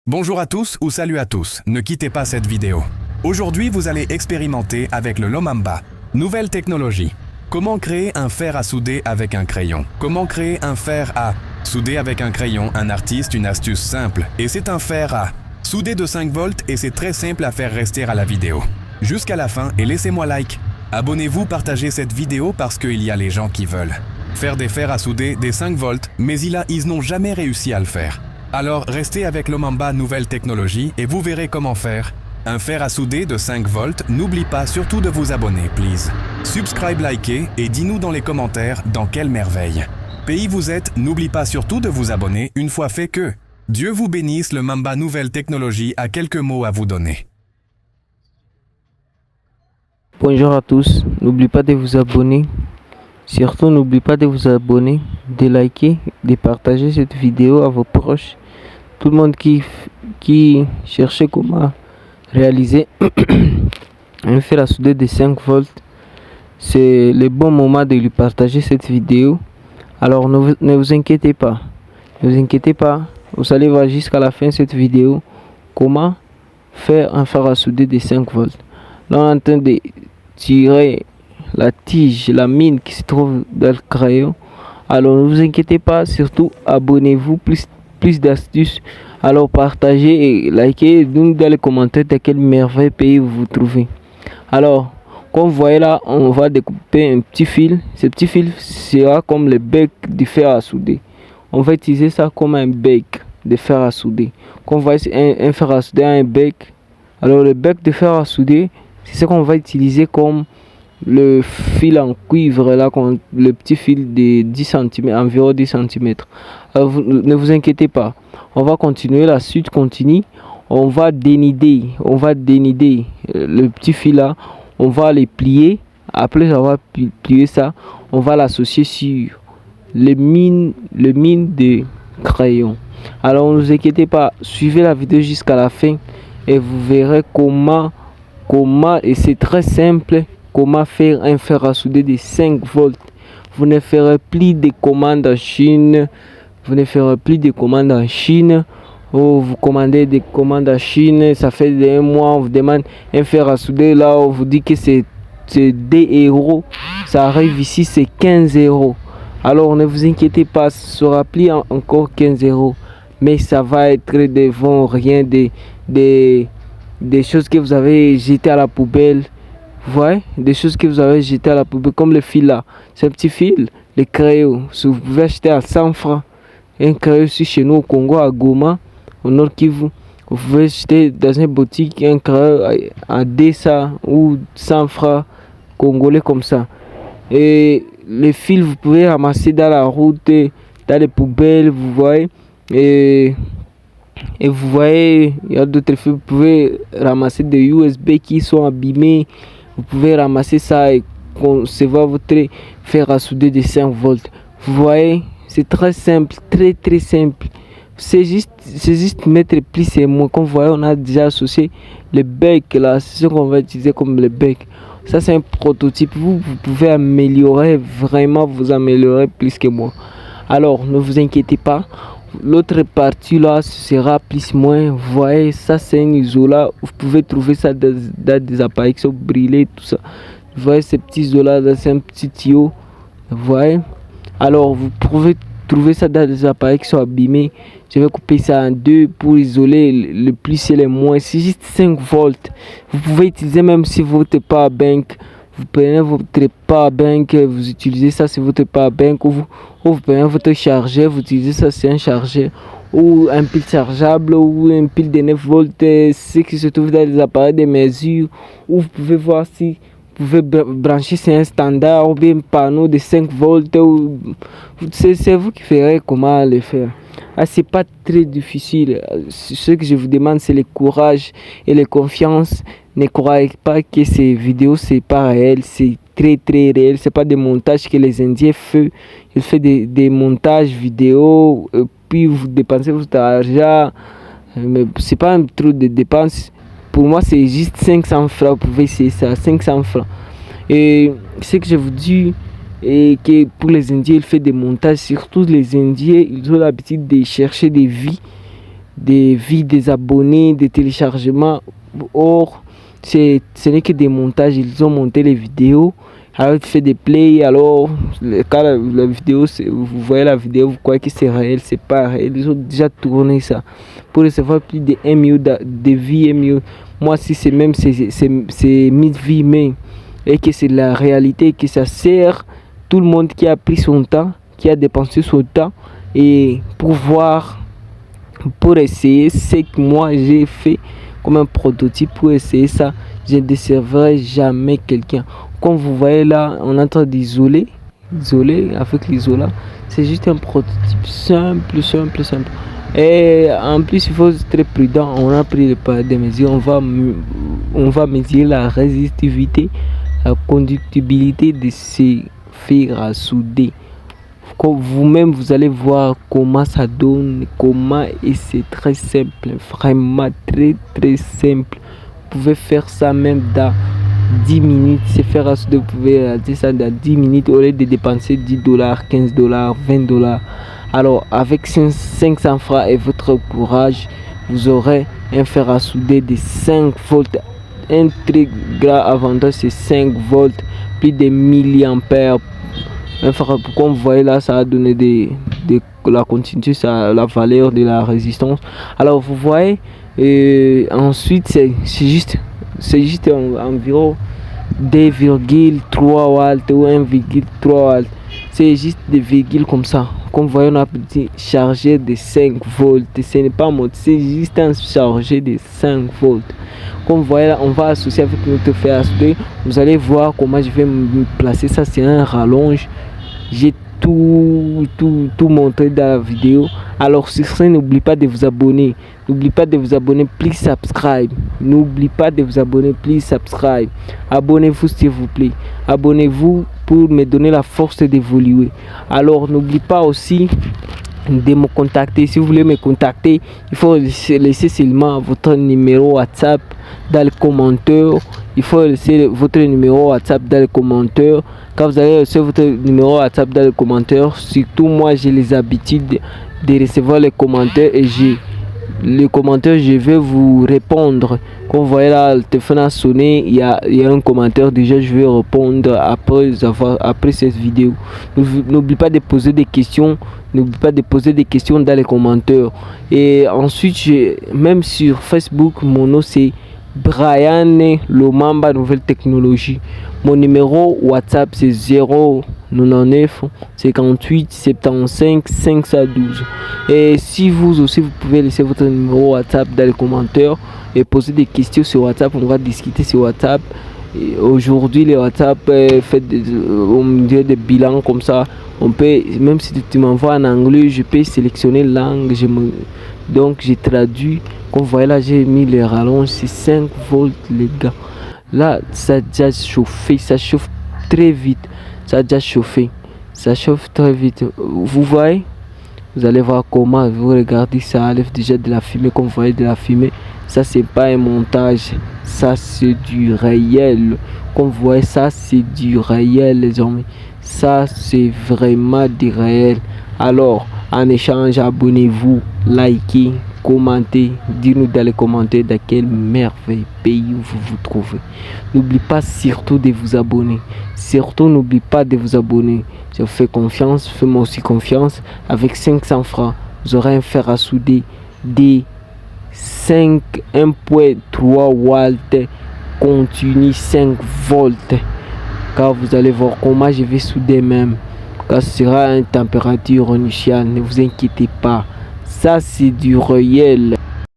Bonjour à tous ou salut à tous, ne quittez pas cette vidéo. Aujourd'hui, vous allez expérimenter avec le Lomamba. Nouvelle technologie. Comment créer un fer à souder avec un crayon? Comment créer un fer à souder avec un crayon? Un artiste, une astuce simple. Et c'est un fer à souder de 5 volts et c'est très simple à faire rester à la vidéo. Jusqu'à la fin et laissez-moi like. Abonnez-vous, partagez cette vidéo parce qu'il y a les gens qui veulent faire des fers à souder des 5 volts, mais ils n'ont jamais réussi à le faire. Alors restez avec Lomamba nouvelle technologie et vous verrez comment faire un fer à souder de 5 volts. N'oublie pas surtout de vous abonner, please. Subscribe, likez et dis-nous dans les commentaires dans quelle merveille pays vous êtes. N'oublie pas surtout de vous abonner une fois fait que. Dieu vous bénisse. Le Mamba nouvelle technologie a quelques mots à vous donner. Bonjour à tous, n'oubliez pas de vous abonner. Surtout n'oubliez pas de vous abonner, de liker, de partager cette vidéo à vos proches. Tout le monde qui cherchait comment réaliser un fer à souder de 5 volts, c'est le bon moment de lui partager cette vidéo. Alors ne vous inquiétez pas, vous allez voir jusqu'à la fin de cette vidéo comment faire un fer à souder de 5 volts. Là on est en train de tirer la tige, la mine qui se trouve dans le crayon. Alors ne vous inquiétez pas, surtout abonnez-vous, plus d'astuces. Alors partagez et likez, donc dans les commentaires de quel merveilleux pays vous vous trouvez. Alors comme vous voyez là, on va découper un petit fil. Ce petit fil sera comme le bec du fer à souder. On va utiliser ça comme un bec de fer à souder. Comme vous voyez, un fer à souder a un bec. Alors le bec de fer à souder, c'est ce qu'on va utiliser comme le fil en cuivre là, le petit fil de 10 cm, environ 10 cm. Alors, ne vous inquiétez pas, on va continuer, la suite continue. On va dénider le petit fil là, on va les plier. Après avoir plié ça, on va l'associer sur le mine de crayon. Alors ne vous inquiétez pas, suivez la vidéo jusqu'à la fin et vous verrez comment et c'est très simple, comment faire un fer à souder de 5 volts. Vous ne ferez plus de commandes en Chine. Ou vous commandez des commandes en Chine, ça fait un mois, on vous demande un fer à souder, là on vous dit que c'est 2 euros. Ça arrive ici, c'est 15 euros. Alors ne vous inquiétez pas, ça sera plus encore 15 euros. Mais ça va être devant rien des choses que vous avez jetées à la poubelle. Vous voyez, des choses que vous avez jetées à la poubelle, comme le fil là. C'est un petit fil, le crayon. Si vous pouvez acheter à 100 francs un crayon ici chez nous au Congo, à Goma, au Nord Kivu. Vous pouvez acheter dans une boutique un crayon à 200 ou 100 francs congolais comme ça. Et les fils, vous pouvez ramasser dans la route, dans les poubelles, vous voyez. Et vous voyez, il y a d'autres fils, vous pouvez ramasser des USB qui sont abîmés. Vous pouvez ramasser ça et concevoir votre fer à souder de 5 volts. Vous voyez, c'est très simple, très simple. C'est juste mettre plus et moins. Comme vous voyez, on a déjà associé le bec là, c'est ce qu'on va utiliser comme le bec. Ça c'est un prototype. Vous pouvez améliorer, vraiment vous améliorer plus que moi. Alors ne vous inquiétez pas. L'autre partie là sera plus moins. Vous voyez, ça c'est un isolat. Vous pouvez trouver ça dans des appareils qui sont brûlés, tout ça. Vous voyez ces petits isolats, c'est un petit tuyau. Vous voyez. Alors vous pouvez trouver ça dans des appareils qui sont abîmés. Je vais couper ça en deux pour isoler le plus et le moins. C'est juste 5 volts. Vous pouvez utiliser même si votre power bank. Vous prenez votre power bank, vous utilisez ça sur votre power bank, ou vous prenez votre chargeur, vous utilisez ça sur un chargeur, ou un pile chargeable, ou un pile de 9 volts, ce qui se trouve dans les appareils de mesure, ou vous pouvez voir si vous pouvez brancher sur un standard, ou bien un panneau de 5 volts, c'est vous qui ferez comment le faire. Ah, c'est pas très difficile. Ce que je vous demande, c'est le courage et la confiance. Ne croyez pas que ces vidéos c'est pas réel, c'est très réel. C'est pas des montages que les Indiens font. Ils font des montages vidéo, puis vous dépensez votre argent. Mais c'est pas un truc de dépenses. Pour moi, c'est juste 500 francs. Vous pouvez essayer ça, 500 francs. Et ce que je vous dis, et que pour les Indiens, ils font des montages. Surtout les Indiens, ils ont l'habitude de chercher des vies des vies des abonnés, des téléchargements. Or, ce n'est que des montages. Ils ont monté les vidéos. Alors tu fais des plays, alors quand la vidéo, vous voyez la vidéo, vous croyez que c'est réel, c'est pas réel. Ils ont déjà tourné ça pour recevoir plus de 1 million de vues, 1 million. Moi si c'est même c'est 1000 vues, mais et que c'est la réalité, que ça sert tout le monde qui a pris son temps, qui a dépensé son temps et pour essayer ce que moi j'ai fait comme un prototype pour essayer ça. Je ne décevrrai jamais quelqu'un. Comme vous voyez là, on est en train d'isoler avec l'isola. C'est juste un prototype simple. Et en plus, il faut être très prudent. On a pris des mesures. On va mesurer la résistivité, la conductibilité de ces fers à souder. Vous-même, vous allez voir comment ça donne, et c'est très simple, vraiment très simple. Vous pouvez faire ça même dans 10 minutes. C'est faire à souder, vous pouvez réaliser ça dans 10 minutes au lieu de dépenser $10, $15, $20. Alors avec 500 francs et votre courage, vous aurez un fer à souder de 5 volts. Un très grand avantage, c'est 5 volts, plus de milliampères. Comme vous voyez là, ça a donné la continuité, la valeur de la résistance. Alors vous voyez, ensuite c'est juste environ 2,3 watts ou 1,3 watts. C'est juste des virgules comme ça. Comme vous voyez, on a petit chargé de 5 volts. Ce n'est pas mode, c'est juste un chargé de 5 volts. Comme vous voyez là, on va associer avec notre fer à souder. Vous allez voir comment je vais me placer. Ça c'est un rallonge. J'ai tout montré dans la vidéo. Alors sur ce, n'oubliez pas de vous abonner. N'oubliez pas de vous abonner, please subscribe. N'oubliez pas de vous abonner, please subscribe. Abonnez-vous s'il vous plaît. Abonnez-vous pour me donner la force d'évoluer. Alors n'oubliez pas aussi de me contacter. Si vous voulez me contacter, il faut laisser seulement votre numéro WhatsApp dans les commentaires. Il faut laisser votre numéro WhatsApp dans les commentaires. Quand vous allez laisser votre numéro WhatsApp dans les commentaires, surtout moi j'ai les habitudes de recevoir les commentaires et les commentaires je vais vous répondre. Comme vous voyez là, le téléphone a sonné, il y a un commentaire déjà, je vais répondre après cette vidéo. N'oubliez pas de poser des questions. N'oubliez pas de poser des questions dans les commentaires. Et ensuite, même sur Facebook, mon nom c'est Brian Lomamba Nouvelle Technologie. Mon numéro WhatsApp c'est 099 58 75 512. Et si vous aussi vous pouvez laisser votre numéro WhatsApp dans les commentaires et poser des questions sur WhatsApp, on va discuter sur WhatsApp. Aujourd'hui les WhatsApp fait des bilans comme ça. On peut, même si tu m'envoies en anglais, je peux sélectionner langue, donc j'ai traduit. Comme vous voyez là, j'ai mis les rallonges, c'est 5 volts les gars. Là ça a déjà chauffé, ça chauffe très vite. Ça a déjà chauffé, ça chauffe très vite. Vous voyez, vous allez voir comment vous regardez, ça enlève déjà de la fumée. Comme vous voyez de la fumée, ça c'est pas un montage, ça c'est du réel. Comme vous voyez, ça c'est du réel les amis. Ça c'est vraiment du réel. Alors en échange, abonnez-vous, likez, commentez, dites-nous dans les commentaires dans quel merveilleux pays vous vous trouvez. N'oubliez pas surtout de vous abonner. Surtout n'oubliez pas de vous abonner. Je vous fais confiance, fais-moi aussi confiance. Avec 500 francs, vous aurez un fer à souder des 1,3 watts continu 5 volts. Car vous allez voir comment je vais souder même. Car ce sera une température initiale, ne vous inquiétez pas. Ça c'est du réel.